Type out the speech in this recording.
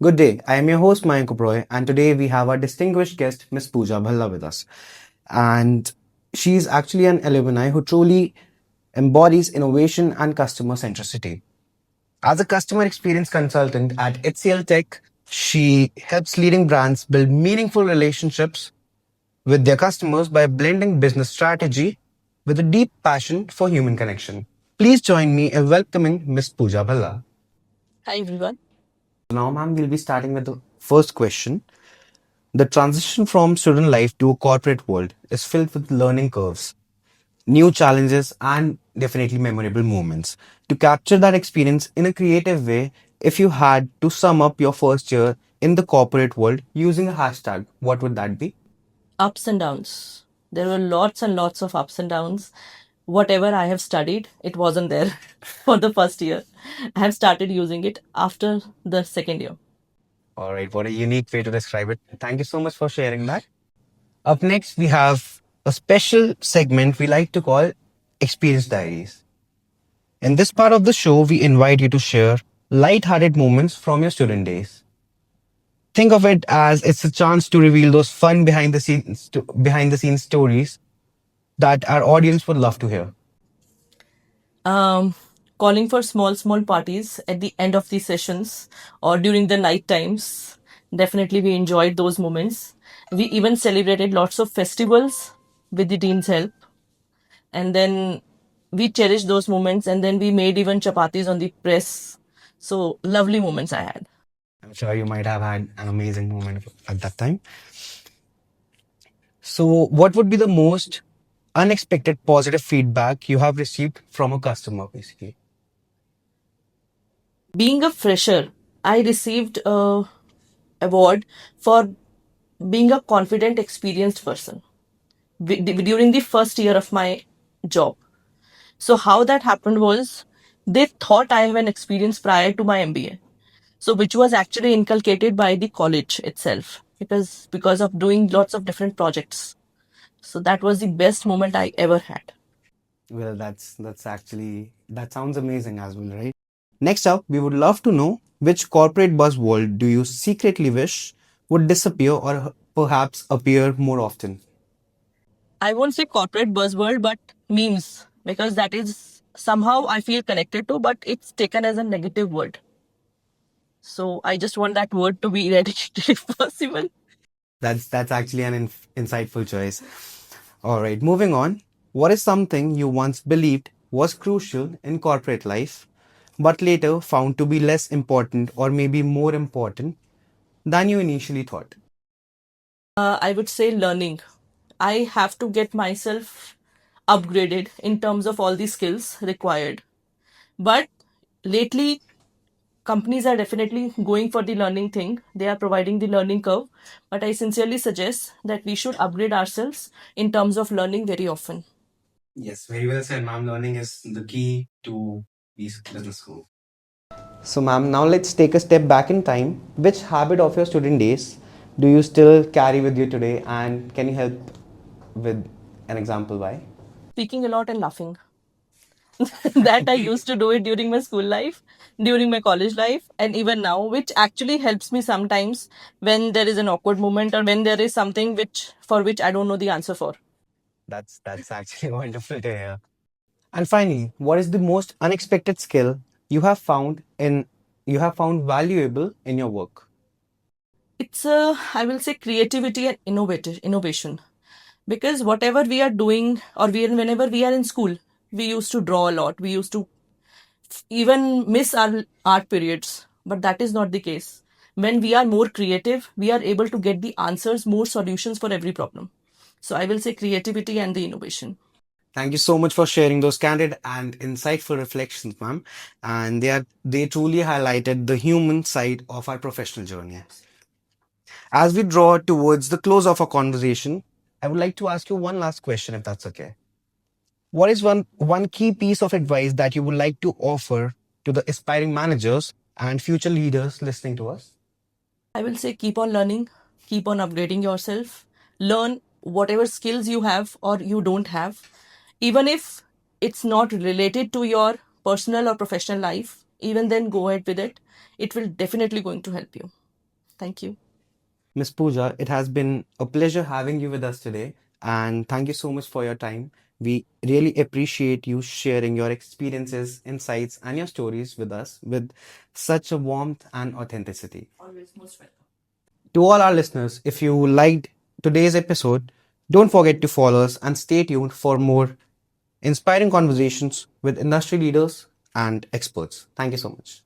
Good day. I am your host Mayank Roy, and today we have our distinguished guest, Miss Pooja Bhalla, with us. And she is actually an alumni who truly embodies innovation and customer centricity. As a customer experience consultant at HCL Tech, she helps leading brands build meaningful relationships with their customers by blending business strategy with a deep passion for human connection. Please join me in welcoming Miss Pooja Bhalla. Hi everyone. Now, ma'am, we'll be starting with the first question. The transition from student life to a corporate world is filled with learning curves, new challenges, and definitely memorable moments. To capture that experience in a creative way, if you had to sum up your first year in the corporate world using a hashtag, what would that be? Ups and downs. There were lots and lots of ups and downs. Whatever I have studied, it wasn't there for the first year. I have started using it after the second year. All right, what a unique way to describe it. Thank you so much for sharing that. Up next, we have a special segment we like to call Experience Diaries. In this part of the show, we invite you to share light-hearted moments from your student days. Think of it as it's a chance to reveal those fun behind the scenes stories that our audience would love to hear. Um, Calling for small parties at the end of the sessions or during the night times. Definitely, we enjoyed those moments. We even celebrated lots of festivals with the team's help. And then we cherished those moments, and then we made even chapatis on the press. So lovely moments I had. I'm sure you might have had an amazing moment at that time. So, what would be the most unexpected positive feedback you have received from a customer, basically? Being a fresher, I received a award for being a confident, experienced person during the first year of my job. So how that happened was they thought I have an experience prior to my MBA. So which was actually inculcated by the college itself because of doing lots of different projects. So that was the best moment I ever had. Well, that's actually that sounds amazing as well, right? Next up, we would love to know which corporate buzzword do you secretly wish would disappear or perhaps appear more often? I won't say corporate buzzword, but memes, because that is somehow I feel connected to, but it's taken as a negative word. So I just want that word to be eradicated if possible. That's actually an insightful choice. All right, moving on. What is something you once believed was crucial in corporate life, but later found to be less important or maybe more important than you initially thought? I would say learning. I have to get myself upgraded in terms of all the skills required. But lately, companies are definitely going for the learning thing. They are providing the learning curve. But I sincerely suggest that we should upgrade ourselves in terms of learning very often. Yes, very well said, ma'am. Learning is the key to business school. So, ma'am, now let's take a step back in time. Which habit of your student days do you still carry with you today, and can you help with an example why? Speaking a lot and laughing. That I used to do it during my school life, during my college life, and even now, which actually helps me sometimes when there is an awkward moment or when there is something which I don't know the answer for. That's actually wonderful to hear. And finally, what is the most unexpected skill you have found valuable in your work? It's a, I will say, creativity and innovation. Because whatever we are doing, or whenever we are in school, we used to draw a lot. We used to even miss our art periods, but that is not the case. When we are more creative, we are able to get the answers, more solutions for every problem. So I will say creativity and the innovation. Thank you so much for sharing those candid and insightful reflections, ma'am. And they truly highlighted the human side of our professional journey. As we draw towards the close of our conversation, I would like to ask you one last question, if that's okay. What is one key piece of advice that you would like to offer to the aspiring managers and future leaders listening to us? I will say keep on learning, keep on upgrading yourself, learn whatever skills you have or you don't have, even if it's not related to your personal or professional life, even then go ahead with it. It will definitely going to help you. Thank you. Miss Pooja, it has been a pleasure having you with us today, and thank you so much for your time. We really appreciate you sharing your experiences, insights, and your stories with us with such a warmth and authenticity. Always most welcome. To all our listeners, if you liked today's episode, don't forget to follow us and stay tuned for more inspiring conversations with industry leaders and experts. Thank you so much.